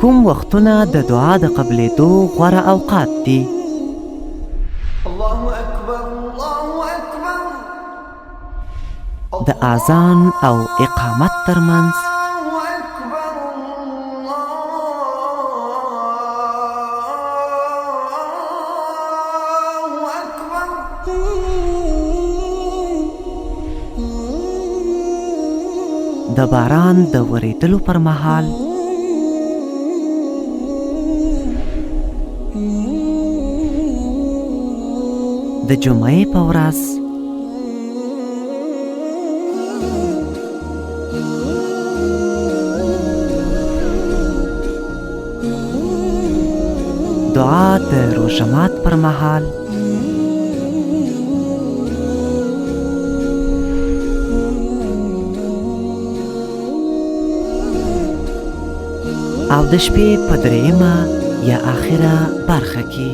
کوم وختونه د دعا د قبلېدو غوره اوقات دي؟ الله اکبر الله اکبر. د اذان او اقامت ترمنځ، د باران د ورېدلو پر مهال، د جمعې په ورځ، دعا د روژه مات پر مهال، او د شپې په درېیمه یا آخره برخه کې.